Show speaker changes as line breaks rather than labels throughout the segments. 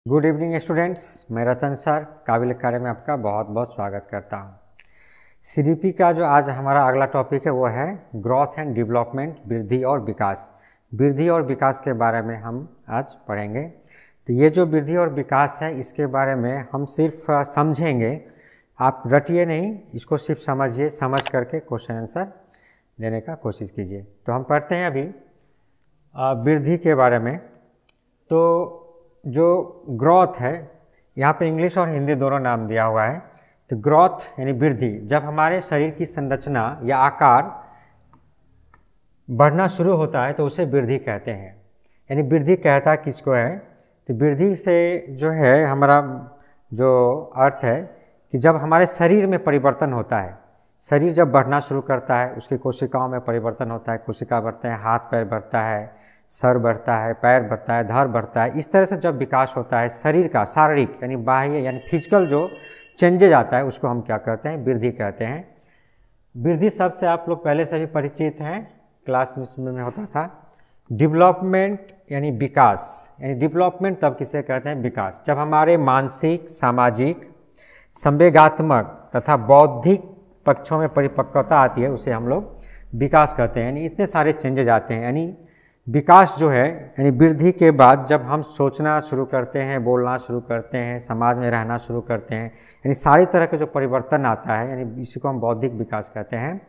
Good evening students, मैं रतन sir काबिल अकादमी में आपका बहुत बहुत स्वागत करता हूँ। सीडीपी का जो आज हमारा अगला टॉपिक है वो है ग्रोथ एंड डेवलपमेंट, वृद्धि और विकास। वृद्धि और विकास के बारे में हम आज पढ़ेंगे। तो ये जो वृद्धि और विकास है इसके बारे में हम सिर्फ समझेंगे, आप रटिए नहीं, इसको सिर्फ समझिए, समझ करके क्वेश्चन आंसर देने का कोशिश कीजिए। तो हम पढ़ते हैं अभी वृद्धि के बारे में। तो जो ग्रोथ है, यहाँ पे इंग्लिश और हिंदी दोनों नाम दिया हुआ है। तो ग्रोथ यानी वृद्धि, जब हमारे शरीर की संरचना या आकार बढ़ना शुरू होता है तो उसे वृद्धि कहते हैं। यानी वृद्धि कहता किसको है? तो वृद्धि से जो है हमारा जो अर्थ है कि जब हमारे शरीर में परिवर्तन होता है, शरीर जब बढ़ना शुरू करता है, उसकी कोशिकाओं में परिवर्तन होता है, कोशिका बढ़ते हैं, हाथ पैर बढ़ता है, सर बढ़ता है, पैर बढ़ता है, धड़ बढ़ता है। इस तरह से जब विकास होता है शरीर का, शारीरिक यानी बाह्य यानी फिजिकल जो चेंजेज आता है उसको हम क्या कहते हैं? वृद्धि कहते हैं। वृद्धि शब्द से आप लोग पहले से भी परिचित हैं, क्लास में होता था। डेवलपमेंट यानी विकास, यानी डेवलपमेंट तब किसे कहते हैं? विकास। जब हमारे मानसिक, सामाजिक, संवेगात्मक तथा बौद्धिक पक्षों में परिपक्वता आती है उसे हम लोग विकास कहते हैं। यानी इतने सारे चेंजेज आते हैं। यानी विकास जो है यानी वृद्धि के बाद जब हम सोचना शुरू करते हैं, बोलना शुरू करते हैं, समाज में रहना शुरू करते हैं, यानी सारी तरह के जो परिवर्तन आता है, यानी इसी को हम बौद्धिक विकास कहते हैं।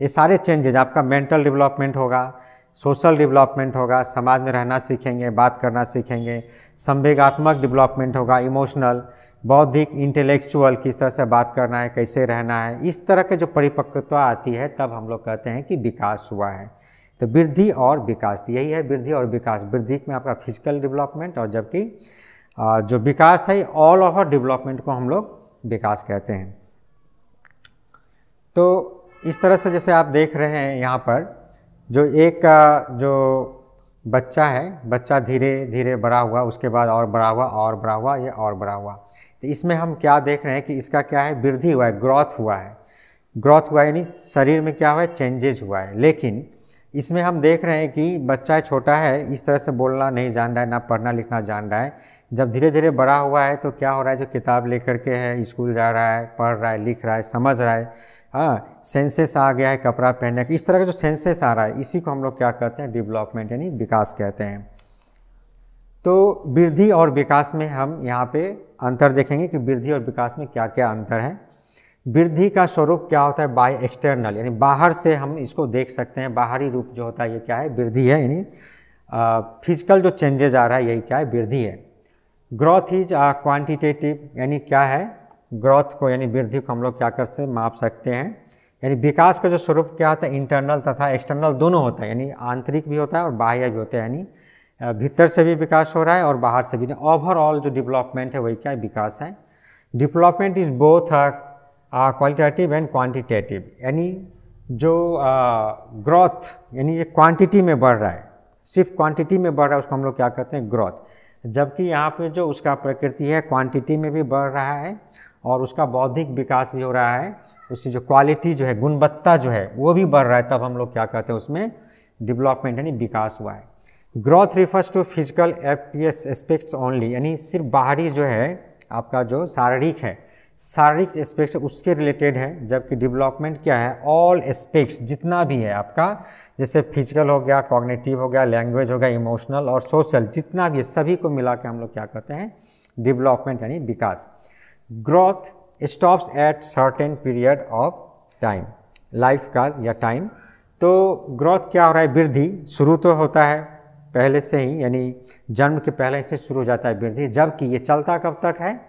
ये सारे चेंजेज, आपका मेंटल डेवलपमेंट होगा, सोशल डेवलपमेंट होगा, समाज में रहना सीखेंगे, बात करना सीखेंगे, संवेगात्मक डेवलपमेंट होगा, इमोशनल, बौद्धिक, इंटेलेक्चुअल, किस तरह से बात करना है, कैसे रहना है, इस तरह के जो परिपक्वता आती है तब हम लोग कहते हैं कि विकास हुआ है। तो वृद्धि और विकास, यही है वृद्धि और विकास। वृद्धि में आपका फिजिकल डेवलपमेंट और जबकि जो विकास है ऑल ओवर डेवलपमेंट को हम लोग विकास कहते हैं। तो इस तरह से जैसे आप देख रहे हैं यहाँ पर जो एक जो बच्चा है, बच्चा धीरे धीरे बड़ा हुआ, उसके बाद और बड़ा हुआ और बड़ा हुआ, ये और बड़ा हुआ। तो इसमें हम क्या देख रहे हैं कि इसका क्या है? वृद्धि हुआ है, ग्रोथ हुआ है। ग्रोथ हुआ है यानी शरीर में क्या हुआ है? चेंजेज हुआ है। लेकिन इसमें हम देख रहे हैं कि बच्चा छोटा है, इस तरह से बोलना नहीं जान रहा है, ना पढ़ना लिखना जान रहा है। जब धीरे धीरे बड़ा हुआ है तो क्या हो रहा है? जो किताब लेकर के है, स्कूल जा रहा है, पढ़ रहा है, लिख रहा है, समझ रहा है, हाँ, सेंसेस आ गया है, कपड़ा पहनने का, इस तरह का जो सेंसेस आ रहा है, इसी को हम लोग क्या कहते हैं? डेवलपमेंट यानी विकास कहते हैं। तो वृद्धि और विकास में हम यहाँ पे अंतर देखेंगे कि वृद्धि और विकास में क्या क्या अंतर है। वृद्धि का स्वरूप क्या होता है? बाय एक्सटर्नल, यानी बाहर से हम इसको देख सकते हैं। बाहरी रूप जो होता है ये क्या है? वृद्धि है। यानी फिजिकल जो चेंजेज आ रहा है यही क्या है? वृद्धि है। ग्रोथ इज क्वांटिटेटिव, यानी क्या है? ग्रोथ को यानी वृद्धि को हम लोग क्या कर सकते हैं? माप सकते हैं। यानी विकास का जो स्वरूप क्या होता है? इंटरनल तथा एक्सटर्नल दोनों होता है, यानी आंतरिक भी होता है और बाह्य भी होता है। यानी भीतर से भी विकास हो रहा है और बाहर से भी। ओवरऑल जो डेवलपमेंट है वही क्या है? विकास है। Development is both qualitative and quantitative, यानी जो ग्रोथ यानी ये क्वांटिटी में बढ़ रहा है, सिर्फ क्वांटिटी में बढ़ रहा है, उसको हम लोग क्या कहते हैं? ग्रोथ। जबकि यहाँ पे जो उसका प्रकृति है क्वांटिटी में भी बढ़ रहा है और उसका बौद्धिक विकास भी हो रहा है, उसकी जो क्वालिटी जो है, गुणवत्ता जो है वो भी बढ़ रहा है, तब हम लोग क्या कहते हैं? उसमें डेवलपमेंट यानी विकास हुआ है। Growth refers to physical aspects only, यानी सिर्फ बाहरी जो है आपका जो शारीरिक है, शारीरिक एस्पेक्ट्स उसके रिलेटेड है। जबकि डेवलपमेंट क्या है? ऑल एस्पेक्ट्स जितना भी है आपका, जैसे फिजिकल हो गया, कॉग्निटिव हो गया, लैंग्वेज हो गया, इमोशनल और सोशल, जितना भी है सभी को मिला के हम लोग क्या कहते हैं? डेवलपमेंट यानी विकास। Growth stops at certain period of time, life का या टाइम। तो ग्रोथ क्या हो रहा है? वृद्धि शुरू तो होता है पहले से ही, यानी जन्म के पहले से शुरू हो जाता है वृद्धि, जबकि ये चलता कब तक है?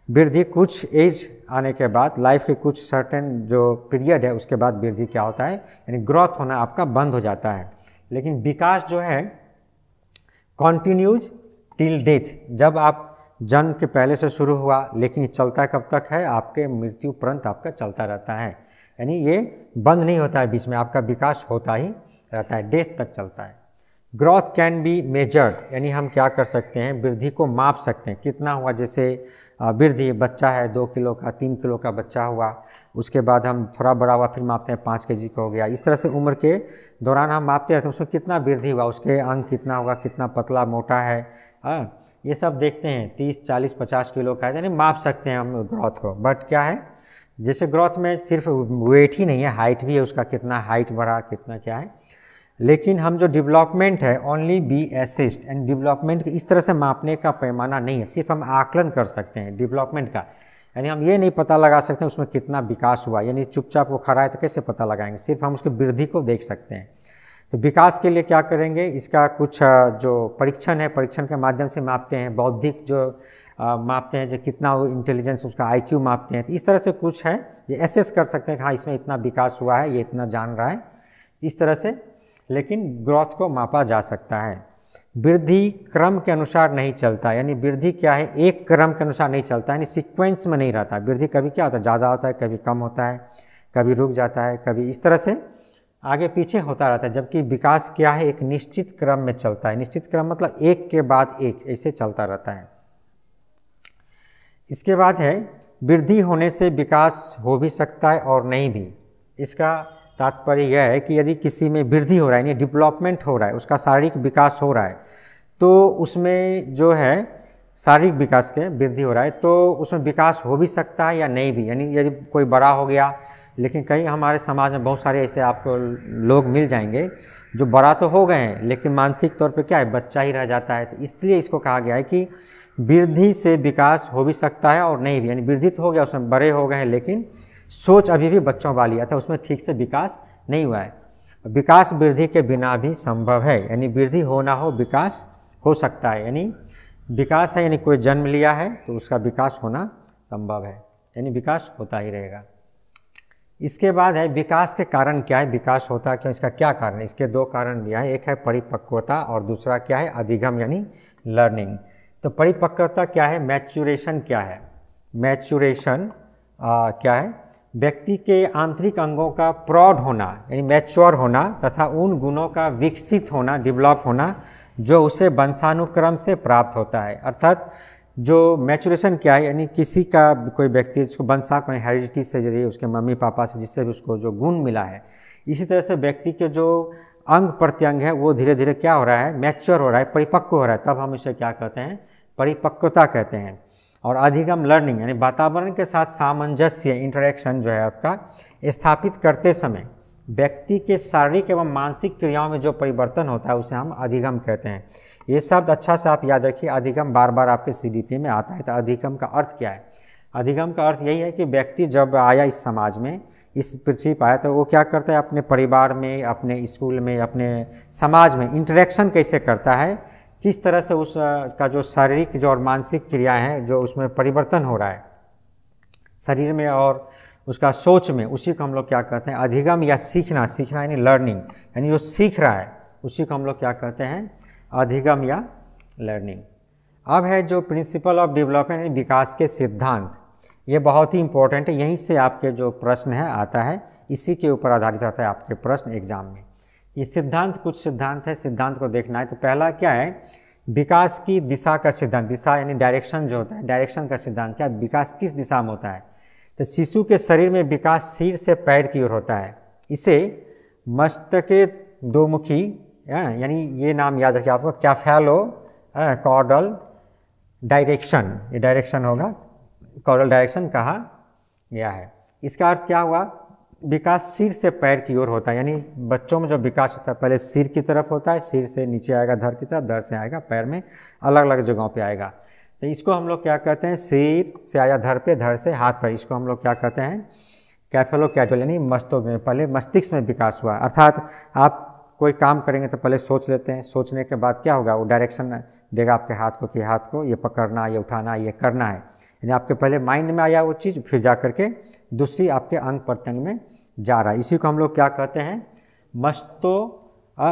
वृद्धि कुछ एज आने के बाद, लाइफ के कुछ सर्टेन जो पीरियड है उसके बाद वृद्धि क्या होता है? यानी ग्रोथ होना आपका बंद हो जाता है। लेकिन विकास जो है कॉन्टिन्यूज टिल डेथ, जब आप जन्म के पहले से शुरू हुआ, लेकिन चलता कब तक है? आपके मृत्यु पर्यंत आपका चलता रहता है। यानी ये बंद नहीं होता है, बीच में आपका विकास होता ही रहता है, डेथ तक चलता है। ग्रोथ कैन बी मेजर्ड, यानी हम क्या कर सकते हैं? वृद्धि को माप सकते हैं, कितना हुआ। जैसे वृद्धि, बच्चा है 2 किलो का, 3 किलो का बच्चा हुआ, उसके बाद हम थोड़ा बड़ा हुआ, फिर मापते हैं 5 केजी का हो गया। इस तरह से उम्र के दौरान हम मापते रहते हैं उसमें कितना वृद्धि हुआ, उसके अंग कितना होगा, कितना पतला मोटा है, ये सब देखते हैं 30, 40, 50 किलो का है, यानी माप सकते हैं हम ग्रोथ को। बट क्या है, जैसे ग्रोथ में सिर्फ वेट ही नहीं है, हाइट भी है, उसका कितना हाइट बढ़ा, कितना क्या है। लेकिन हम जो डेवलपमेंट है only be assist, and development इस तरह से मापने का पैमाना नहीं है, सिर्फ हम आकलन कर सकते हैं डेवलपमेंट का। यानी हम ये नहीं पता लगा सकते उसमें कितना विकास हुआ, यानी चुपचाप वो खड़ा है तो कैसे पता लगाएंगे, सिर्फ हम उसकी वृद्धि को देख सकते हैं। तो विकास के लिए क्या करेंगे, इसका कुछ जो परीक्षण है, परीक्षण के माध्यम से मापते हैं। बौद्धिक जो मापते हैं, जो कितना वो इंटेलिजेंस, उसका IQ मापते हैं। तो इस तरह से कुछ है, ये एसेस कर सकते हैं कि हाँ इसमें इतना विकास हुआ है, ये इतना जान रहा है, इस तरह से। लेकिन ग्रोथ को मापा जा सकता है। वृद्धि क्रम के अनुसार नहीं चलता, यानी वृद्धि क्या है, एक क्रम के अनुसार नहीं चलता, यानी सीक्वेंस में नहीं रहता। वृद्धि कभी क्या होता है, ज़्यादा होता है, कभी कम होता है, कभी रुक जाता है, कभी इस तरह से आगे पीछे होता रहता है। जबकि विकास क्या है, एक निश्चित क्रम में चलता है। निश्चित क्रम मतलब एक के बाद एक, ऐसे चलता रहता है। इसके बाद है, वृद्धि होने से विकास हो भी सकता है और नहीं भी। इसका तात्पर्य यह है कि यदि किसी में वृद्धि हो रहा है, यानी डेवलपमेंट हो रहा है, उसका शारीरिक विकास हो रहा है, तो उसमें जो है शारीरिक विकास के वृद्धि हो रहा है, तो उसमें विकास हो भी सकता है या नहीं भी। यानी यदि कोई बड़ा हो गया, लेकिन कई हमारे समाज में बहुत सारे ऐसे आपको लोग मिल जाएंगे जो बड़ा तो हो गए हैं, लेकिन मानसिक तौर पे क्या है, बच्चा ही रह जाता है। तो इसलिए इसको कहा गया है कि वृद्धि से विकास हो भी सकता है और नहीं भी। यानी वृद्धि तो हो गया, उसमें बड़े हो गए हैं, लेकिन सोच अभी भी बच्चों वाली है, तो उसमें ठीक से विकास नहीं हुआ है। विकास वृद्धि के बिना भी संभव है, यानी वृद्धि हो ना हो विकास हो सकता है। यानी विकास है, यानी कोई जन्म लिया है तो उसका विकास होना संभव है, यानी विकास होता ही रहेगा। इसके बाद है, विकास के कारण क्या है, विकास होता क्यों, इसका क्या कारण है। इसके दो कारण दिया है, एक है परिपक्वता और दूसरा क्या है, अधिगम यानी लर्निंग। तो परिपक्वता क्या है, मैच्योरेशन क्या है। मैच्योरेशन क्या है, व्यक्ति के आंतरिक अंगों का प्रौढ़ होना, यानी मैच्योर होना, तथा उन गुणों का विकसित होना, डेवलप होना, जो उसे वंशानुक्रम से प्राप्त होता है। अर्थात जो मैच्योरेशन क्या है, यानी किसी का कोई व्यक्ति उसको वंशानुक्रम हेरिडिटी से, यदि उसके मम्मी पापा से, जिससे भी उसको जो गुण मिला है, इसी तरह से व्यक्ति के जो अंग प्रत्यंग है वो धीरे धीरे क्या हो रहा है, मैच्योर हो रहा है, परिपक्व हो रहा है, तब हम इसे क्या कहते हैं, परिपक्वता कहते हैं। और अधिगम लर्निंग, यानी वातावरण के साथ सामंजस्य, इंटरेक्शन जो है आपका स्थापित करते समय व्यक्ति के शारीरिक एवं मानसिक क्रियाओं में जो परिवर्तन होता है उसे हम अधिगम कहते हैं। ये शब्द अच्छा से आप याद रखिए, अधिगम बार बार आपके CDP में आता है। तो अधिगम का अर्थ क्या है, अधिगम का अर्थ यही है कि व्यक्ति जब आया इस समाज में, इस पृथ्वी पर आया, तो वो क्या करता है, अपने परिवार में, अपने स्कूल में, अपने समाज में इंटरेक्शन कैसे करता है, किस तरह से उसका जो शारीरिक जो और मानसिक क्रियाएं हैं, जो उसमें परिवर्तन हो रहा है शरीर में और उसका सोच में, उसी को हम लोग क्या कहते हैं, अधिगम या सीखना। सीखना यानी लर्निंग, यानी जो सीख रहा है उसी को हम लोग क्या कहते हैं, अधिगम या लर्निंग। अब है जो प्रिंसिपल ऑफ डेवलपमेंट, यानी विकास के सिद्धांत। ये बहुत ही इंपॉर्टेंट है, यहीं से आपके जो प्रश्न है आता है, इसी के ऊपर आधारित आता है आपके प्रश्न एग्जाम में। ये सिद्धांत, कुछ सिद्धांत है, सिद्धांत को देखना है। तो पहला क्या है, विकास की दिशा का सिद्धांत। दिशा यानी डायरेक्शन जो होता है, डायरेक्शन का सिद्धांत क्या, विकास किस दिशा में होता है। तो शिशु के शरीर में विकास सिर से पैर की ओर होता है। इसे मस्तके दोमुखी, यानी ये नाम याद रखिए आपको, कैफेलो कॉर्डल डायरेक्शन, ये डायरेक्शन होगा, कॉर्डल डायरेक्शन कहा गया है। इसका अर्थ क्या हुआ, विकास सिर से पैर की ओर होता है। यानी बच्चों में जो विकास होता है पहले सिर की तरफ होता है, सिर से नीचे आएगा धड़ की तरफ, धड़ से आएगा पैर में, अलग अलग जगहों पे आएगा। तो इसको हम लोग क्या कहते हैं, सिर से आया धड़ पे, धड़ से हाथ पर, इसको हम लोग क्या कहते हैं, कैफेलोकैटल, यानी मस्तक में, पहले मस्तिष्क में विकास हुआ। अर्थात आप कोई काम करेंगे तो पहले सोच लेते हैं, सोचने के बाद क्या होगा, वो डायरेक्शन देगा आपके हाथ को कि हाथ को ये पकड़ना, ये उठाना, ये करना है। यानी आपके पहले माइंड में आया वो चीज़, फिर जा करके दूसरी आपके अंग प्रत्यंग में जा रहा है। इसी को हम लोग क्या कहते हैं,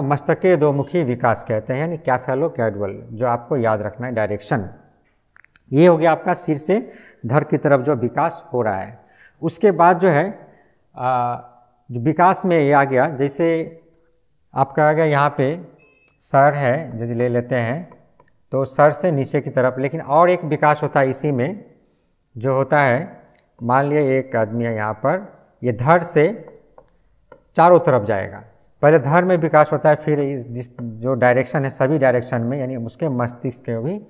मस्तके दोमुखी विकास कहते हैं, यानी कैफेलोकैटल, जो आपको याद रखना है डायरेक्शन। ये हो गया आपका सिर से धड़ की तरफ जो विकास हो रहा है। उसके बाद जो है जो विकास में ये आ गया, जैसे आपका आ गया यहाँ पे सर है, यदि ले लेते हैं तो सर से नीचे की तरफ। लेकिन और एक विकास होता है इसी में, जो होता है, मान लिया एक आदमी है यहाँ पर, ये धड़ से चारों तरफ जाएगा। पहले धड़ में विकास होता है, फिर जिस जो डायरेक्शन है सभी डायरेक्शन में, यानी उसके मस्तिष्क के भी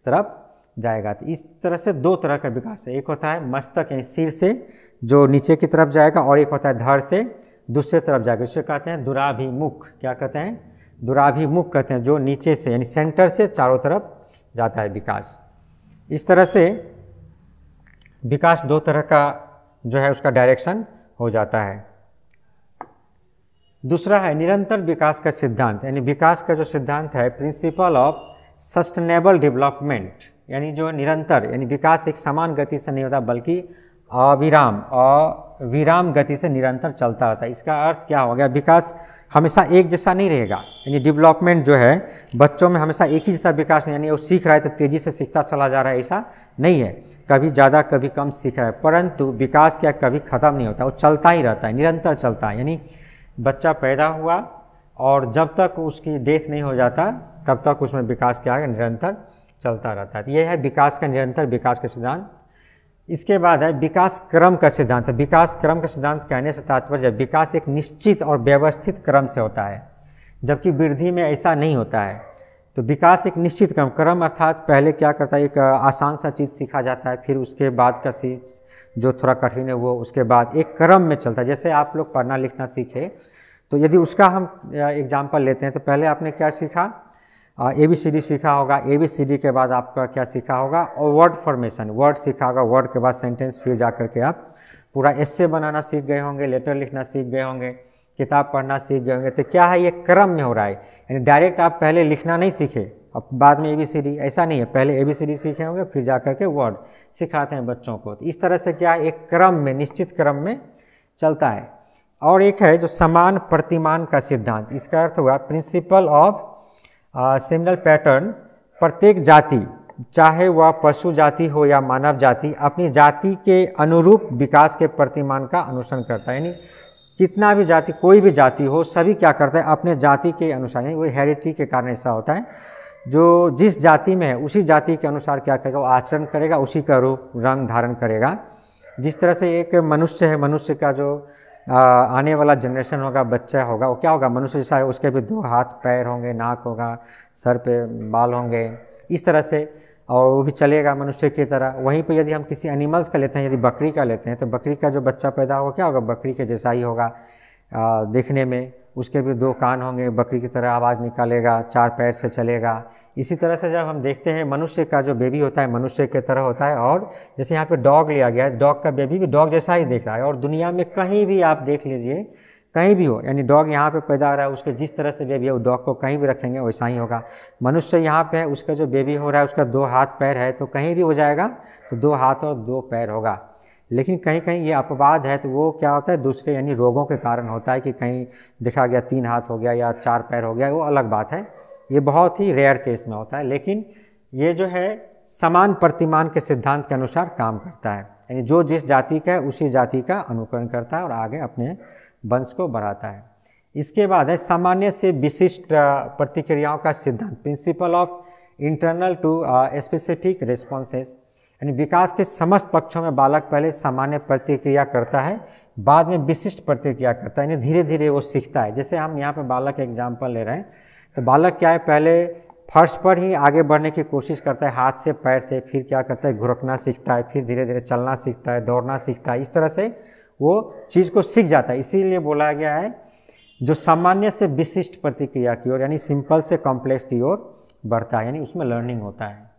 तरफ जाएगा। तो इस तरह से दो तरह का विकास है, एक होता है मस्तक यानी सिर से जो नीचे की तरफ जाएगा, और एक होता है धड़ से दूसरे तरफ जाएगा। इसे कहते हैं दुराभिमुख। क्या कहते हैं? दुराभिमुख कहते हैं, जो नीचे से यानी सेंटर से चारों तरफ जाता है विकास। इस तरह से विकास दो तरह का जो है उसका डायरेक्शन हो जाता है। दूसरा है निरंतर विकास का सिद्धांत, यानी विकास का जो सिद्धांत है प्रिंसिपल ऑफ सस्टेनेबल डेवलपमेंट, यानी जो निरंतर यानी विकास एक समान गति से नहीं होता बल्कि अविराम गति से निरंतर चलता रहता है। इसका अर्थ क्या हो गया? विकास हमेशा एक जैसा नहीं रहेगा, यानी डेवलपमेंट जो है बच्चों में हमेशा एक ही जैसा विकास नहीं, यानी वो सीख रहा है तो तेज़ी से सीखता चला जा रहा है, ऐसा नहीं है। कभी ज़्यादा कभी कम सीख रहा है, परंतु विकास क्या कभी ख़त्म नहीं होता, वो चलता ही रहता है, निरंतर चलता है। यानी बच्चा पैदा हुआ और जब तक उसकी डेथ नहीं हो जाता तब तक उसमें विकास क्या है? निरंतर चलता रहता है। यह है विकास का निरंतर विकास का सिद्धांत। इसके बाद है विकास क्रम का सिद्धांत। विकास क्रम का सिद्धांत कहने से तात्पर्य विकास एक निश्चित और व्यवस्थित क्रम से होता है, जबकि वृद्धि में ऐसा नहीं होता है। तो विकास एक निश्चित क्रम अर्थात पहले क्या करता है, एक आसान सा चीज़ सीखा जाता है, फिर उसके बाद का जो थोड़ा कठिन है वो उसके बाद एक क्रम में चलता है। जैसे आप लोग पढ़ना लिखना सीखे तो यदि उसका हम एग्जाम्पल लेते हैं तो पहले आपने क्या सीखा? ABCD सीखा होगा। ABCD के बाद आपका क्या सीखा होगा? और वर्ड फॉर्मेशन, वर्ड सीखा होगा। वर्ड के बाद सेंटेंस, फिर जा करके आप पूरा एस्से बनाना सीख गए होंगे, लेटर लिखना सीख गए होंगे, किताब पढ़ना सीख गए होंगे। तो क्या है, ये क्रम में हो रहा है, यानी डायरेक्ट आप पहले लिखना नहीं सीखे अब बाद में ABCD, ऐसा नहीं है। पहले ABCD सीखे होंगे फिर जा करके वर्ड सिखाते हैं बच्चों को। तो इस तरह से क्या है, एक क्रम में, निश्चित क्रम में चलता है। और एक है जो समान प्रतिमान का सिद्धांत। इसका अर्थ हुआ प्रिंसिपल ऑफ सिमिलर पैटर्न। प्रत्येक जाति, चाहे वह पशु जाति हो या मानव जाति, अपनी जाति के अनुरूप विकास के प्रतिमान का अनुसरण करता है। यानी कितना भी जाति, कोई भी जाति हो, सभी क्या करता है अपने जाति के अनुसार, यानी वो हेरिडिटी के कारण ऐसा होता है। जो जिस जाति में है उसी जाति के अनुसार क्या करेगा, वो आचरण करेगा, उसी का रूप रंग धारण करेगा। जिस तरह से एक मनुष्य है, मनुष्य का जो आने वाला जनरेशन होगा, बच्चा होगा, वो क्या होगा, मनुष्य जैसा है। उसके भी 2 हाथ पैर होंगे, नाक होगा, सर पे बाल होंगे, इस तरह से, और वो भी चलेगा मनुष्य की तरह। वहीं पे यदि हम किसी एनिमल्स का लेते हैं, यदि बकरी का लेते हैं तो बकरी का जो बच्चा पैदा होगा क्या होगा, बकरी के जैसा ही होगा देखने में। उसके भी 2 कान होंगे, बकरी की तरह आवाज़ निकालेगा, 4 पैर से चलेगा। इसी तरह से जब हम देखते हैं मनुष्य का जो बेबी होता है मनुष्य की तरह होता है। और जैसे यहाँ पे डॉग लिया गया है, डॉग का बेबी भी डॉग जैसा ही देखता है। और दुनिया में कहीं भी आप देख लीजिए, कहीं भी हो, यानी डॉग यहाँ पे पैदा हो रहा है, उसके जिस तरह से बेबी है वो डॉग को कहीं भी रखेंगे वैसा ही होगा। मनुष्य यहाँ पे है, उसका जो बेबी हो रहा है उसका 2 हाथ पैर है, तो कहीं भी हो जाएगा तो 2 हाथ और 2 पैर होगा। लेकिन कहीं कहीं ये अपवाद है, तो वो क्या होता है, दूसरे यानी रोगों के कारण होता है कि कहीं देखा गया 3 हाथ हो गया या 4 पैर हो गया, वो अलग बात है। ये बहुत ही रेयर केस में होता है। लेकिन ये जो है समान प्रतिमान के सिद्धांत के अनुसार काम करता है, यानी जो जिस जाति का है उसी जाति का अनुकरण करता है और आगे अपने वंश को बढ़ाता है। इसके बाद है सामान्य से विशिष्ट प्रतिक्रियाओं का सिद्धांत, principle of internal to specific responses. यानी विकास के समस्त पक्षों में बालक पहले सामान्य प्रतिक्रिया करता है, बाद में विशिष्ट प्रतिक्रिया करता है, यानी धीरे धीरे वो सीखता है। जैसे हम यहाँ पे बालक का एग्जाम्पल ले रहे हैं, तो बालक क्या है, पहले फर्श पर ही आगे बढ़ने की कोशिश करता है, हाथ से पैर से, फिर क्या करता है, घुरकना सीखता है, फिर धीरे धीरे चलना सीखता है, दौड़ना सीखता है। इस तरह से वो चीज़ को सीख जाता है। इसीलिए बोला गया है जो सामान्य से विशिष्ट प्रतिक्रिया की ओर, यानी सिंपल से कॉम्प्लेक्स की ओर बढ़ता है, यानी उसमें लर्निंग होता है।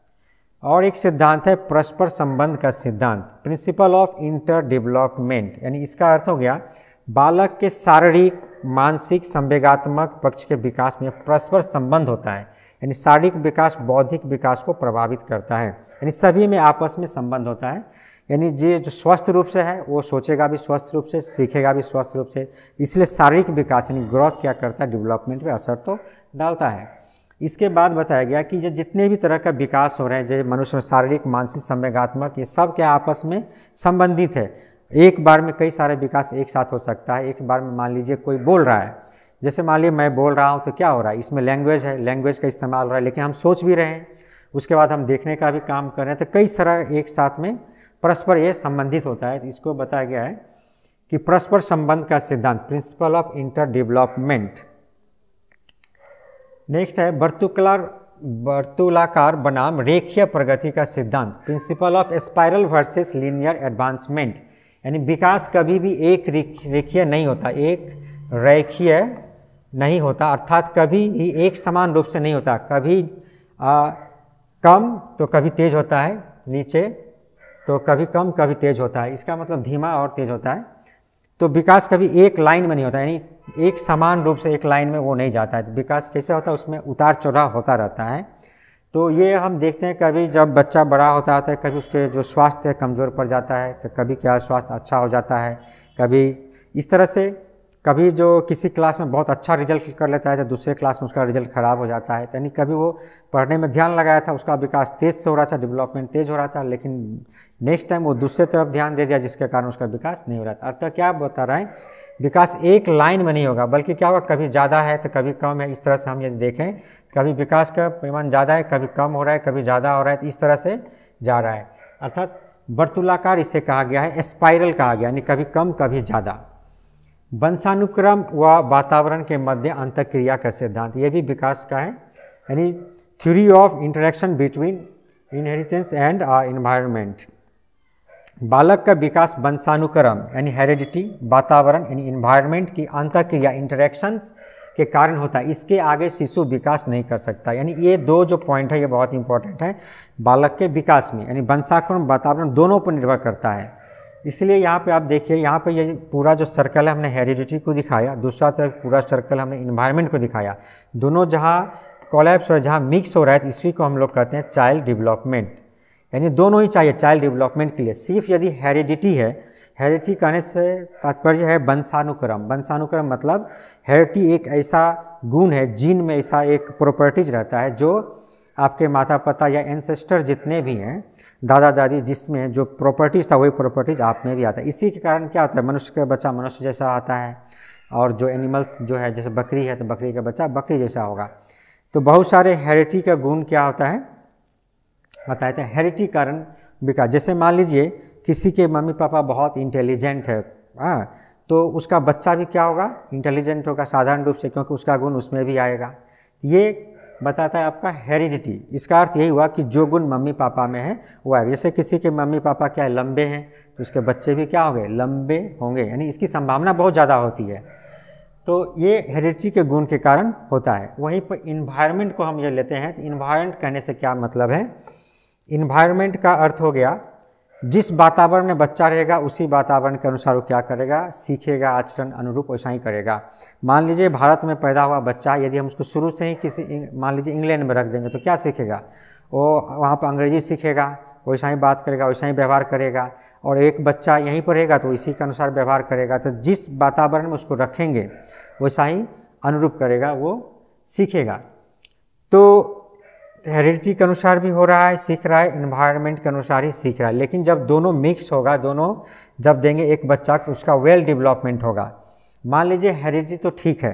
और एक सिद्धांत है परस्पर संबंध का सिद्धांत, प्रिंसिपल ऑफ इंटर डेवलपमेंट। यानी इसका अर्थ हो गया बालक के शारीरिक, मानसिक, संवेगात्मक पक्ष के विकास में परस्पर संबंध होता है। यानी शारीरिक विकास बौद्धिक विकास को प्रभावित करता है, यानी सभी में आपस में संबंध होता है। यानी जो स्वस्थ रूप से है वो सोचेगा भी स्वस्थ रूप से, सीखेगा भी स्वस्थ रूप से। इसलिए शारीरिक विकास यानी ग्रोथ क्या करता है, डेवलपमेंट पे असर तो डालता है। इसके बाद बताया गया कि ये जितने भी तरह का विकास हो रहे हैं, जो मनुष्य में शारीरिक, मानसिक, संवेगात्मक, ये सब क्या आपस में संबंधित है। एक बार में कई सारे विकास एक साथ हो सकता है। एक बार में मान लीजिए कोई बोल रहा है, जैसे मान लीजिए मैं बोल रहा हूँ तो क्या हो रहा है, इसमें लैंग्वेज है, लैंग्वेज का इस्तेमाल हो रहा है, लेकिन हम सोच भी रहे हैं, उसके बाद हम देखने का भी काम कर रहे हैं। तो कई सारा एक साथ में परस्पर ये संबंधित होता है। इसको बताया गया है कि परस्पर संबंध का सिद्धांत, principle of inter development. Next है वर्टिकुलर वर्तुलाकार बनाम रेखीय प्रगति का सिद्धांत, principle of spiral versus linear advancement, यानी विकास कभी भी एक रेखीय नहीं होता, एक रेखीय नहीं होता, अर्थात कभी भी एक समान रूप से नहीं होता, कभी कम तो कभी तेज होता है, नीचे तो कभी कम कभी तेज होता है, इसका मतलब धीमा और तेज होता है। तो विकास कभी एक लाइन में नहीं होता, यानी एक समान रूप से एक लाइन में वो नहीं जाता है। विकास कैसे होता है, उसमें उतार चढ़ाव होता रहता है। तो ये हम देखते हैं कभी जब बच्चा बड़ा होता है कभी उसके जो स्वास्थ्य कमज़ोर पड़ जाता है, तो कभी क्या स्वास्थ्य अच्छा हो जाता है, कभी इस तरह से, कभी जो किसी क्लास में बहुत अच्छा रिजल्ट कर लेता है तो दूसरे क्लास में उसका रिजल्ट ख़राब हो जाता है। यानी कभी वो पढ़ने में ध्यान लगाया था, उसका विकास तेज़ से हो रहा था, डेवलपमेंट तेज़ हो रहा था, लेकिन नेक्स्ट टाइम वो दूसरे तरफ ध्यान दे दिया जिसके कारण उसका विकास नहीं हो रहा था। अर्थात क्या बता रहा है, विकास एक लाइन में नहीं होगा, बल्कि क्या होगा, कभी ज़्यादा है तो कभी कम है। इस तरह से हम यदि देखें, कभी विकास का परिमाण ज़्यादा है, कभी कम हो रहा है, कभी ज़्यादा हो रहा है, तो इस तरह से जा रहा है। अर्थात वर्तुलाकार इसे कहा गया है, स्पाइरल कहा गया, यानी कभी कम कभी ज़्यादा। वंशानुक्रम व वातावरण के मध्य अंतःक्रिया का सिद्धांत, ये भी विकास का है, यानी theory of interaction between inheritance and environment. बालक का विकास वंशानुक्रम यानी हेरिडिटी, वातावरण यानी इन्वायरमेंट की अंतःक्रिया इंटरेक्शंस के कारण होता है, इसके आगे शिशु विकास नहीं कर सकता। यानी ये दो जो पॉइंट है ये बहुत इंपॉर्टेंट है बालक के विकास में, यानी वंशानुक्रम वातावरण दोनों पर निर्भर करता है। इसलिए यहाँ पे आप देखिए, यहाँ पे ये पूरा जो सर्कल है हमने हेरिडिटी को दिखाया, दूसरा तरफ पूरा सर्कल हमने इन्वायरमेंट को दिखाया। दोनों जहाँ कोलैप्स और जहाँ मिक्स हो रहा है, इसी को हम लोग कहते हैं चाइल्ड डेवलपमेंट, यानी दोनों ही चाहिए चाइल्ड डेवलपमेंट के लिए। सिर्फ यदि हेरिडिटी है, हेरिडिटी कहने से तात्पर्य है वंशानुक्रम। वंशानुक्रम मतलब हेरिडिटी एक ऐसा गुण है, जीन में ऐसा एक प्रॉपर्टीज रहता है जो आपके माता पिता या एंसेस्टर जितने भी हैं, दादा दादी, जिसमें जो प्रॉपर्टीज़ था वही प्रॉपर्टीज़ आप में भी आता है। इसी के कारण क्या होता है, मनुष्य का बच्चा मनुष्य जैसा आता है, और जो एनिमल्स जो है, जैसे बकरी है तो बकरी का बच्चा बकरी जैसा होगा। तो बहुत सारे हेरिडिटी का गुण क्या होता है बताए थे, हेरिडिटी कारण विकास। जैसे मान लीजिए किसी के मम्मी पापा बहुत इंटेलिजेंट है, तो उसका बच्चा भी क्या होगा, इंटेलिजेंट होगा साधारण रूप से, क्योंकि उसका गुण उसमें भी आएगा। ये बताता है आपका हेरिडिटी। इसका अर्थ यही हुआ कि जो गुण मम्मी पापा में है वो आएगा। जैसे किसी के मम्मी पापा क्या है, लंबे हैं, तो उसके बच्चे भी क्या होंगे, लंबे होंगे, यानी इसकी संभावना बहुत ज़्यादा होती है। तो ये हेरिडिटी के गुण के कारण होता है। वहीं पर इन्वायरमेंट को हम ये लेते हैं, तो इन्वायरमेंट कहने से क्या मतलब है, इन्वायरमेंट का अर्थ हो गया जिस वातावरण में बच्चा रहेगा उसी वातावरण के अनुसार वो क्या करेगा, सीखेगा, आचरण अनुरूप वैसा ही करेगा। मान लीजिए भारत में पैदा हुआ बच्चा, यदि हम उसको शुरू से ही किसी मान लीजिए इंग्लैंड में रख देंगे तो क्या सीखेगा, वो वहाँ पर अंग्रेजी सीखेगा, वैसा ही बात करेगा, वैसा ही व्यवहार करेगा। और एक बच्चा यहीं पर रहेगा तो इसी के अनुसार व्यवहार करेगा। तो जिस वातावरण में उसको रखेंगे वैसा ही अनुरूप करेगा, वो सीखेगा। तो हेरिडिटी के अनुसार भी हो रहा है, सीख रहा है, इन्वायरमेंट के अनुसार ही सीख रहा है। लेकिन जब दोनों मिक्स होगा, दोनों जब देंगे एक बच्चा, उसका वेल डेवलपमेंट होगा। मान लीजिए हेरिडिटी तो ठीक है,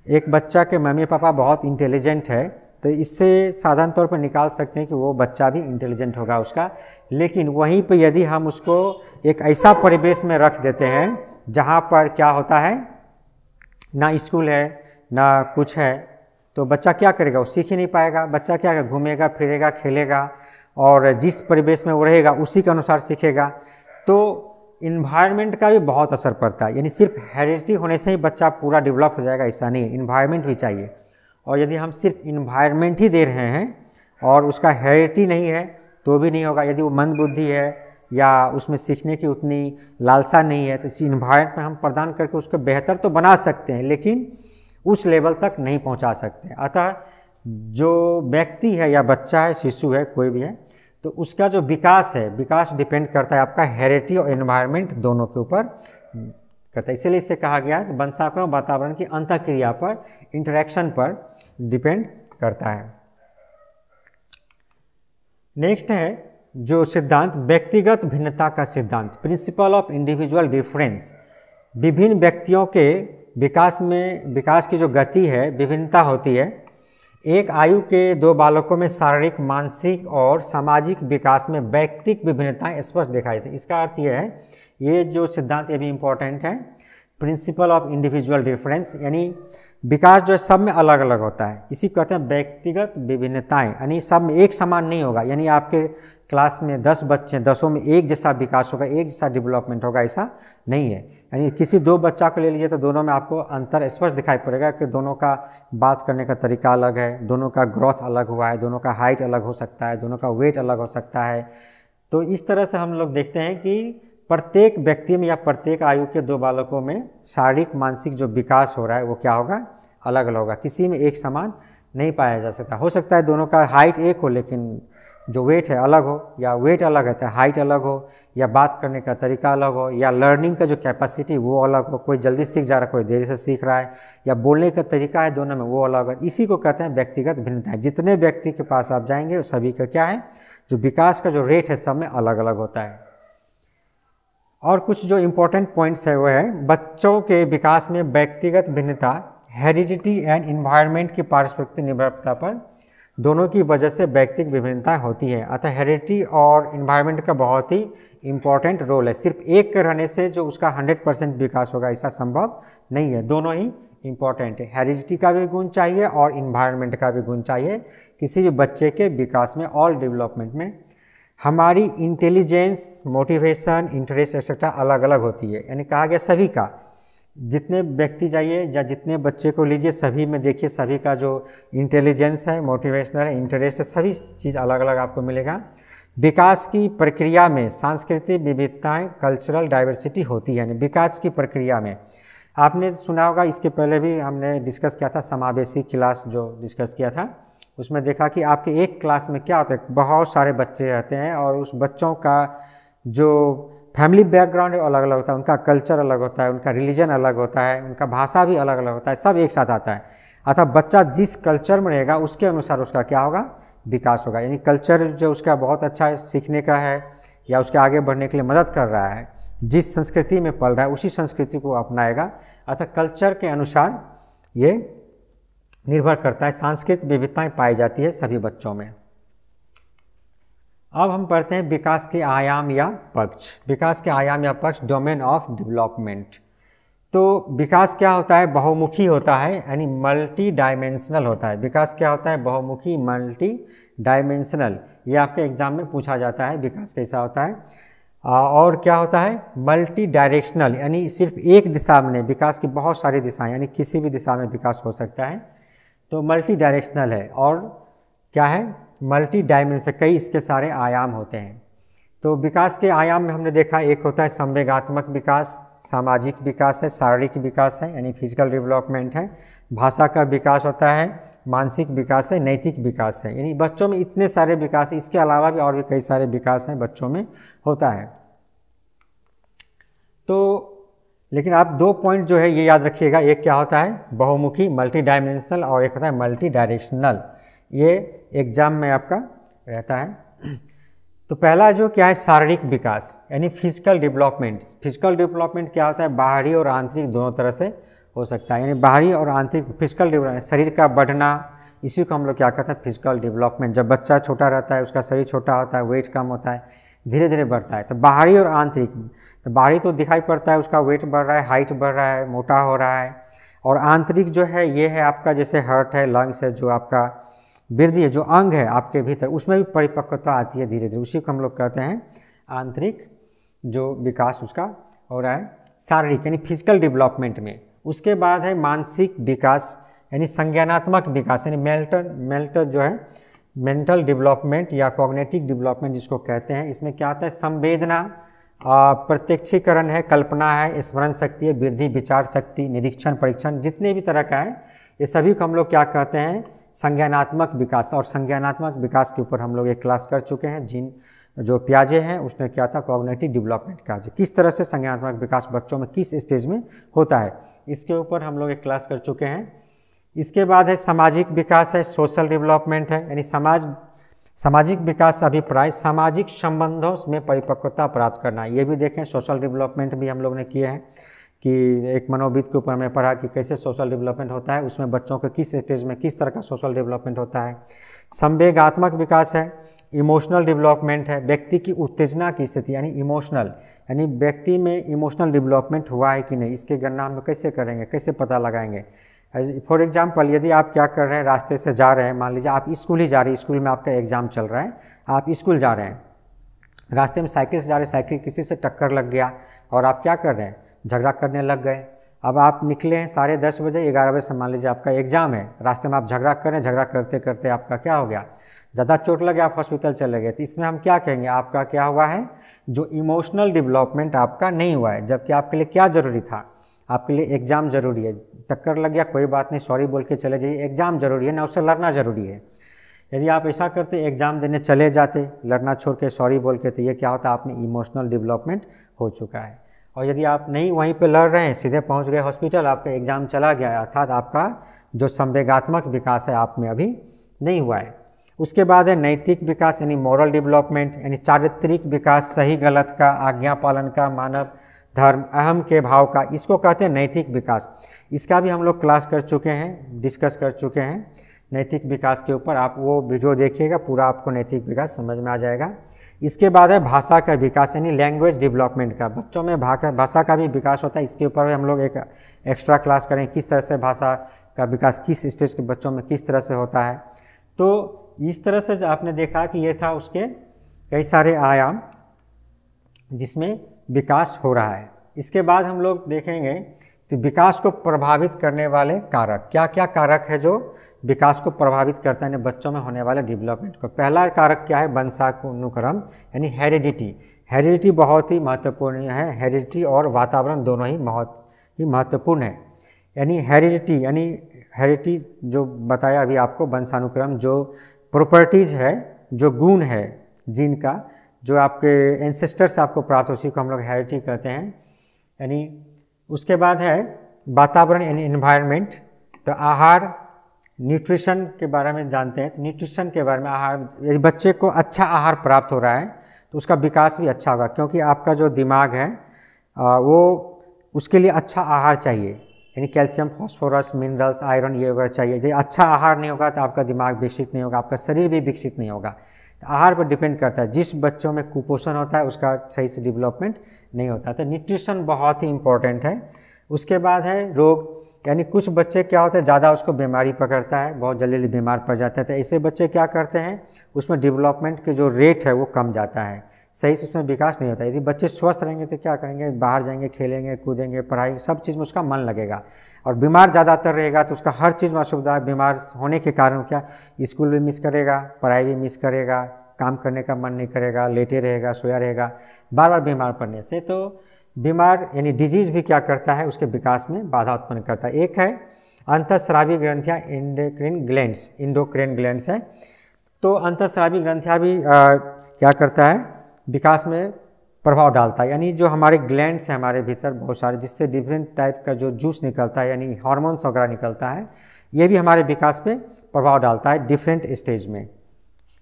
एक बच्चा के मम्मी पापा बहुत इंटेलिजेंट है, तो इससे साधारण तौर पर निकाल सकते हैं कि वो बच्चा भी इंटेलिजेंट होगा उसका। लेकिन वहीं पर यदि हम उसको एक ऐसा परिवेश में रख देते हैं जहाँ पर क्या होता है, ना स्कूल है ना कुछ है, तो बच्चा क्या करेगा, वो सीख ही नहीं पाएगा। बच्चा क्या करेगा, घूमेगा फिरेगा खेलेगा, और जिस परिवेश में वो रहेगा उसी के अनुसार सीखेगा। तो इन्वायरमेंट का भी बहुत असर पड़ता है। यानी सिर्फ हेरिडिटी होने से ही बच्चा पूरा डेवलप हो जाएगा ऐसा नहीं है, इन्वायरमेंट भी चाहिए। और यदि हम सिर्फ इन्वायरमेंट ही दे रहे हैं और उसका हेरिडिटी नहीं है तो भी नहीं होगा। यदि वो मंदबुद्धि है या उसमें सीखने की उतनी लालसा नहीं है, तो इस इन्वायरमेंट में हम प्रदान करके उसको बेहतर तो बना सकते हैं, लेकिन उस लेवल तक नहीं पहुंचा सकते। अतः जो व्यक्ति है या बच्चा है, शिशु है, कोई भी है, तो उसका जो विकास है, विकास डिपेंड करता है आपका हेरिडिटी और एनवायरनमेंट दोनों के ऊपर करता है। इसलिए इसे कहा गया है वंशानुक्रम वातावरण की अंतःक्रिया पर, इंटरेक्शन पर डिपेंड करता है। नेक्स्ट है जो सिद्धांत, व्यक्तिगत भिन्नता का सिद्धांत, प्रिंसिपल ऑफ इंडिविजुअल डिफरेंस। विभिन्न व्यक्तियों के विकास की जो गति है, विभिन्नता होती है। एक आयु के दो बालकों में शारीरिक, मानसिक और सामाजिक विकास में व्यक्तिगत विभिन्नताएं स्पष्ट दिखाई देती। इसका अर्थ यह है, ये जो सिद्धांत ये भी इम्पोर्टेंट है प्रिंसिपल ऑफ इंडिविजुअल डिफरेंस, यानी विकास जो है सब में अलग अलग होता है, इसी को कहते हैं व्यक्तिगत विभिन्नताएं, यानी सब में एक समान नहीं होगा। यानी आपके क्लास में 10 बच्चे हैं, 10 में एक जैसा विकास होगा, एक जैसा डेवलपमेंट होगा, ऐसा नहीं है। यानी किसी 2 बच्चा को ले लीजिए तो दोनों में आपको अंतर स्पष्ट दिखाई पड़ेगा कि दोनों का बात करने का तरीका अलग है, दोनों का ग्रोथ अलग हुआ है, दोनों का हाइट अलग हो सकता है, दोनों का वेट अलग हो सकता है। तो इस तरह से हम लोग देखते हैं कि प्रत्येक व्यक्ति में या प्रत्येक आयु के 2 बालकों में शारीरिक मानसिक जो विकास हो रहा है वो क्या होगा, अलग अलग होगा, किसी में एक समान नहीं पाया जा सकता। हो सकता है दोनों का हाइट एक हो लेकिन जो वेट है अलग हो, या वेट अलग है तो हाइट अलग हो, या बात करने का तरीका अलग हो, या लर्निंग का जो कैपेसिटी वो अलग हो, कोई जल्दी सीख जा रहा है, कोई देर से सीख रहा है, या बोलने का तरीका है दोनों में वो अलग है। इसी को कहते हैं व्यक्तिगत भिन्नताएं। जितने व्यक्ति के पास आप जाएंगे वो सभी का क्या है, जो विकास का जो रेट है सब में अलग अलग होता है। और कुछ जो इम्पोर्टेंट पॉइंट्स है वो है बच्चों के विकास में व्यक्तिगत भिन्नता हेरिडिटी एंड इन्वायरमेंट की पारस्परिक निर्भरता पर दोनों की वजह से व्यक्तिगत विभिन्नताएं होती है। अतः हेरिडिटी और इन्वायरमेंट का बहुत ही इम्पोर्टेंट रोल है। सिर्फ एक के रहने से जो उसका 100% विकास होगा ऐसा संभव नहीं है, दोनों ही इम्पोर्टेंट है। हेरिडिटी का भी गुण चाहिए और इन्वायरमेंट का भी गुण चाहिए किसी भी बच्चे के विकास में, ऑल डेवलपमेंट में। हमारी इंटेलिजेंस, मोटिवेशन, इंटरेस्ट एक्सेट्रा अलग अलग होती है, यानी कहा गया सभी का, जितने व्यक्ति जाइए या जितने बच्चे को लीजिए सभी में देखिए सभी का जो इंटेलिजेंस है, मोटिवेशनल है, इंटरेस्ट है, सभी चीज़ अलग अलग आपको मिलेगा। विकास की प्रक्रिया में सांस्कृतिक विविधताएं, कल्चरल डाइवर्सिटी होती है। यानी विकास की प्रक्रिया में आपने सुना होगा, इसके पहले भी हमने डिस्कस किया था, समावेशी क्लास जो डिस्कस किया था, उसमें देखा कि आपके एक क्लास में क्या होता है, बहुत सारे बच्चे रहते हैं और उस बच्चों का जो फैमिली बैकग्राउंड अलग अलग होता है, उनका कल्चर अलग होता है, उनका रिलीजन अलग होता है, उनका भाषा भी अलग अलग होता है, सब एक साथ आता है। अतः बच्चा जिस कल्चर में रहेगा उसके अनुसार उसका क्या होगा, विकास होगा। यानी कल्चर जो उसका बहुत अच्छा सीखने का है या उसके आगे बढ़ने के लिए मदद कर रहा है, जिस संस्कृति में पल रहा है उसी संस्कृति को अपनाएगा। अतः कल्चर के अनुसार ये निर्भर करता है, सांस्कृतिक विविधताएं पाई जाती है सभी बच्चों में। अब हम पढ़ते हैं विकास के आयाम या पक्ष। विकास के आयाम या पक्ष, डोमेन ऑफ डेवलपमेंट। तो विकास क्या होता है, बहुमुखी होता है, यानी मल्टी डायमेंशनल होता है। विकास क्या होता है, बहुमुखी, मल्टी डायमेंशनल। ये आपके एग्जाम में पूछा जाता है विकास कैसा होता है। और क्या होता है, मल्टी डायरेक्शनल, यानी सिर्फ एक दिशा में, विकास की बहुत सारी दिशाएं, यानी किसी भी दिशा में विकास हो सकता है, तो मल्टी डायरेक्शनल है। और क्या है, मल्टी डायमेंशन, कई इसके सारे आयाम होते हैं। तो विकास के आयाम में हमने देखा, एक होता है संवेगात्मक विकास, सामाजिक विकास है, शारीरिक विकास है यानी फिजिकल डेवलपमेंट है, भाषा का विकास होता है, मानसिक विकास है, नैतिक विकास है। यानी बच्चों में इतने सारे विकास, इसके अलावा भी और भी कई सारे विकास हैं बच्चों में होता है। तो लेकिन आप 2 पॉइंट जो है ये याद रखिएगा, एक क्या होता है बहुमुखी मल्टी डायमेंशनल, और एक होता है मल्टी डायरेक्शनल। ये एग्जाम में आपका रहता है। तो पहला जो क्या है, शारीरिक विकास यानी फिजिकल डेवलपमेंट। फिजिकल डेवलपमेंट क्या होता है, बाहरी और आंतरिक दोनों तरह से हो सकता है, यानी बाहरी और आंतरिक। फिजिकल डेवलपमेंट, शरीर का बढ़ना, इसी को हम लोग क्या कहते हैं, फिजिकल डेवलपमेंट। जब बच्चा छोटा रहता है, उसका शरीर छोटा होता है, वेट कम होता है, धीरे धीरे बढ़ता है। तो बाहरी और आंतरिक, तो बाहरी तो दिखाई पड़ता है, उसका वेट बढ़ रहा है, हाइट बढ़ रहा है, मोटा हो रहा है। और आंतरिक जो है ये है आपका, जैसे हार्ट है, लंग्स है, जो आपका वृद्धि है, जो अंग है आपके भीतर, उसमें भी परिपक्वता आती है धीरे धीरे, उसी को हम लोग कहते हैं आंतरिक जो विकास उसका हो रहा है, शारीरिक यानी फिजिकल डेवलपमेंट में। उसके बाद है मानसिक विकास यानी संज्ञानात्मक विकास, यानी मेंटल जो है, मेंटल डेवलपमेंट या कॉग्निटिव डेवलपमेंट जिसको कहते हैं। इसमें क्या आता है, संवेदना, प्रत्यक्षीकरण है, कल्पना है, स्मरण शक्ति है, वृद्धि, विचार शक्ति, निरीक्षण, परीक्षण, जितने भी तरह का है ये सभी को हम लोग क्या कहते हैं, संज्ञानात्मक विकास। और संज्ञानात्मक विकास के ऊपर हम लोग एक क्लास कर चुके हैं, जिन जो प्याजे हैं उसने क्या था, कॉग्निटिव डेवलपमेंट का, किस तरह से संज्ञानात्मक विकास बच्चों में किस स्टेज में होता है, इसके ऊपर हम लोग एक क्लास कर चुके हैं। इसके बाद है सामाजिक विकास है, सोशल डेवलपमेंट है, यानी सामाजिक विकास अभिप्राय, सामाजिक संबंधों में परिपक्वता प्राप्त करना। ये भी देखें, सोशल डेवलपमेंट भी हम लोग ने किए हैं कि एक मनोविद के ऊपर हमने पढ़ा कि कैसे सोशल डेवलपमेंट होता है, उसमें बच्चों के किस स्टेज में किस तरह का सोशल डेवलपमेंट होता है। संवेगात्मक विकास है, इमोशनल डेवलपमेंट है, व्यक्ति की उत्तेजना की स्थिति यानी इमोशनल, यानी व्यक्ति में इमोशनल डेवलपमेंट हुआ है कि नहीं, इसकी गणना हम लोग कैसे करेंगे, कैसे पता लगाएंगे। फॉर एग्जांपल यदि आप क्या कर रहे हैं, रास्ते से जा रहे हैं, मान लीजिए आप स्कूल ही जा रहे हैं, स्कूल में आपका एग्ज़ाम चल रहा है, आप स्कूल जा रहे हैं, रास्ते में साइकिल से जा रहे हैं, साइकिल किसी से टक्कर लग गया और आप क्या कर रहे हैं, झगड़ा करने लग गए। अब आप निकले हैं 10:30 बजे, 11 बजे से मान लीजिए आपका एग्ज़ाम है, रास्ते में आप झगड़ा कर रहे हैं, झगड़ा करते करते आपका क्या हो गया, ज़्यादा चोट लग गया, आप हॉस्पिटल चले गए। तो इसमें हम क्या कहेंगे, आपका क्या हुआ है, जो इमोशनल डेवलपमेंट आपका नहीं हुआ है। जबकि आपके लिए क्या ज़रूरी था, आपके लिए एग्ज़ाम ज़रूरी है, टक्कर लग गया कोई बात नहीं, सॉरी बोल के चले जाइए, एग्ज़ाम ज़रूरी है ना, उससे लड़ना ज़रूरी है। यदि आप ऐसा करते, एग्ज़ाम देने चले जाते, लड़ना छोड़ के सॉरी बोल के, तो ये क्या होता, आपने इमोशनल डेवलपमेंट हो चुका है। और यदि आप नहीं वहीं पे लड़ रहे हैं, सीधे पहुंच गए हॉस्पिटल, आपका एग्ज़ाम चला गया, अर्थात आपका जो संवेगात्मक विकास है आप में अभी नहीं हुआ है। उसके बाद है नैतिक विकास यानी मॉरल डेवलपमेंट, यानी चारित्रिक विकास, सही गलत का, आज्ञा पालन का, मानव धर्म, अहम के भाव का, इसको कहते हैं नैतिक विकास। इसका भी हम लोग क्लास कर चुके हैं, डिस्कस कर चुके हैं नैतिक विकास के ऊपर, आप वो वीडियो देखिएगा, पूरा आपको नैतिक विकास समझ में आ जाएगा। इसके बाद है भाषा का विकास यानी लैंग्वेज डेवलपमेंट का, बच्चों में भाषा का भी विकास होता है, इसके ऊपर भी हम लोग एक एक्स्ट्रा क्लास करें, किस तरह से भाषा का विकास किस स्टेज के बच्चों में किस तरह से होता है। तो इस तरह से आपने देखा कि ये था उसके कई सारे आयाम जिसमें विकास हो रहा है। इसके बाद हम लोग देखेंगे तो विकास को प्रभावित करने वाले कारक, क्या क्या कारक है जो विकास को प्रभावित करता है बच्चों में होने वाले डेवलपमेंट को। पहला कारक क्या है, वंशानुक्रम यानी हेरिडिटी। हेरिडिटी बहुत ही महत्वपूर्ण है, हेरिडिटी और वातावरण दोनों ही बहुत ही महत्वपूर्ण है। यानी हेरिडिटी जो बताया अभी आपको, वंशानुक्रम जो प्रॉपर्टीज़ है, जो गुण है जिनका, जो आपके एंसेस्टर से आपको प्राप्त, उसी को हम लोग हेरिडिटी कहते हैं। यानी उसके बाद है वातावरण यानी एनवायरनमेंट। तो आहार, न्यूट्रिशन के बारे में जानते हैं, तो न्यूट्रिशन के बारे में, आहार, यदि बच्चे को अच्छा आहार प्राप्त हो रहा है तो उसका विकास भी अच्छा होगा, क्योंकि आपका जो दिमाग है वो उसके लिए अच्छा आहार चाहिए, यानी कैल्शियम, फास्फोरस, मिनरल्स, आयरन ये वगैरह चाहिए। यदि अच्छा आहार नहीं होगा तो आपका दिमाग विकसित नहीं होगा, आपका शरीर भी विकसित नहीं होगा। तो आहार पर डिपेंड करता है, जिस बच्चों में कुपोषण होता है उसका सही से डेवलपमेंट नहीं होता। तो न्यूट्रिशन बहुत ही इम्पोर्टेंट है। उसके बाद है रोग, यानी कुछ बच्चे क्या होते हैं, ज़्यादा उसको बीमारी पकड़ता है, बहुत जल्दी बीमार पड़ जाते हैं, तो ऐसे बच्चे क्या करते हैं, उसमें डेवलपमेंट के जो रेट है वो कम जाता है, सही से उसमें विकास नहीं होता। यदि बच्चे स्वस्थ रहेंगे तो क्या करेंगे, बाहर जाएंगे, खेलेंगे, कूदेंगे, पढ़ाई सब चीज़ में उसका मन लगेगा। और बीमार ज़्यादातर रहेगा तो उसका हर चीज़ में असुविधा है, बीमार होने के कारण क्या, स्कूल भी मिस करेगा, पढ़ाई भी मिस करेगा, काम करने का मन नहीं करेगा, लेटे रहेगा, सोया रहेगा, बार बार बीमार पड़ने से। तो बीमार यानी डिजीज़ भी क्या करता है, उसके विकास में बाधा उत्पन्न करता है। एक है अंतःस्रावी ग्रंथियाँ, इंडोक्राइन ग्लैंड्स है। तो अंतःस्रावी ग्रंथियाँ भी क्या करता है, विकास में प्रभाव डालता है। यानी जो हमारे ग्लैंड्स हैं हमारे भीतर बहुत सारे, जिससे डिफरेंट टाइप का जो जूस निकलता है, यानी हार्मोन्स वगैरह निकलता है, ये भी हमारे विकास पे प्रभाव डालता है डिफरेंट स्टेज में।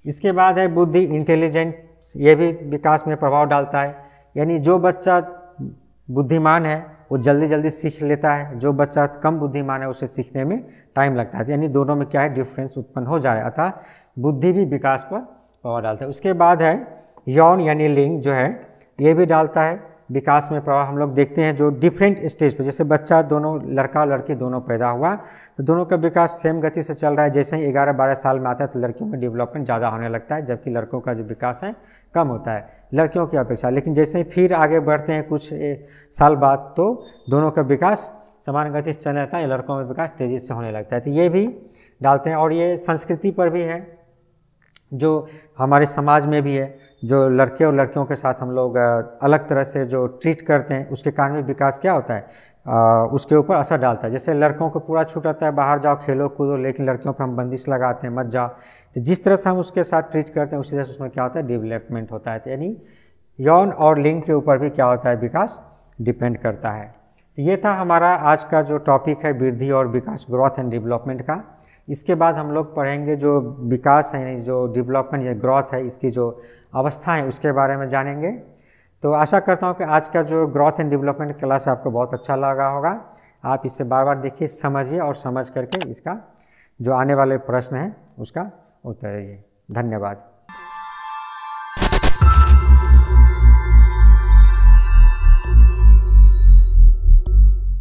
इसके बाद है बुद्धि, इंटेलिजेंस, ये भी विकास में प्रभाव डालता है। यानी जो बच्चा बुद्धिमान है वो जल्दी जल्दी सीख लेता है, जो बच्चा कम बुद्धिमान है उसे सीखने में टाइम लगता है। यानी दोनों में क्या है, डिफरेंस उत्पन्न हो जा रहा है, अतः बुद्धि भी विकास पर प्रभाव डालता है। उसके बाद है यौन यानी लिंग जो है, ये भी डालता है विकास में प्रभाव। हम लोग देखते हैं जो डिफरेंट स्टेज पे, जैसे बच्चा दोनों, लड़का लड़की दोनों पैदा हुआ तो दोनों का विकास सेम गति से चल रहा है। जैसे ही 11-12 साल में आता है तो लड़कियों में डेवलपमेंट ज़्यादा होने लगता है, जबकि लड़कों का जो विकास है कम होता है लड़कियों की अपेक्षा। लेकिन जैसे ही फिर आगे बढ़ते हैं कुछ साल बाद तो दोनों का विकास समान गति से चलने लगता है, लड़कों में विकास तेज़ी से होने लगता है। तो ये भी डालते हैं। और ये संस्कृति पर भी है, जो हमारे समाज में भी है, जो लड़के और लड़कियों के साथ हम लोग अलग तरह से जो ट्रीट करते हैं, उसके कारण भी विकास क्या होता है, उसके ऊपर असर डालता है। जैसे लड़कों को पूरा छूट होता है, बाहर जाओ खेलो कूदो, लेकिन लड़कियों पर हम बंदिश लगाते हैं, मत जाओ। तो जिस तरह से हम उसके साथ ट्रीट करते हैं उसी तरह से उसमें क्या होता है, डेवलपमेंट होता है। तो यानी यौन और लिंग के ऊपर भी क्या होता है, विकास डिपेंड करता है। तो ये था हमारा आज का जो टॉपिक है, वृद्धि और विकास, ग्रोथ एंड डेवलपमेंट का। इसके बाद हम लोग पढ़ेंगे जो विकास है, यानी जो डेवलपमेंट या ग्रोथ है, इसकी जो अवस्था है उसके बारे में जानेंगे। तो आशा करता हूँ कि आज का जो ग्रोथ एंड डेवलपमेंट क्लास आपको बहुत अच्छा लगा होगा। आप इसे बार बार देखिए, समझिए और समझ करके इसका जो आने वाले प्रश्न हैं उसका उत्तर दीजिए। धन्यवाद।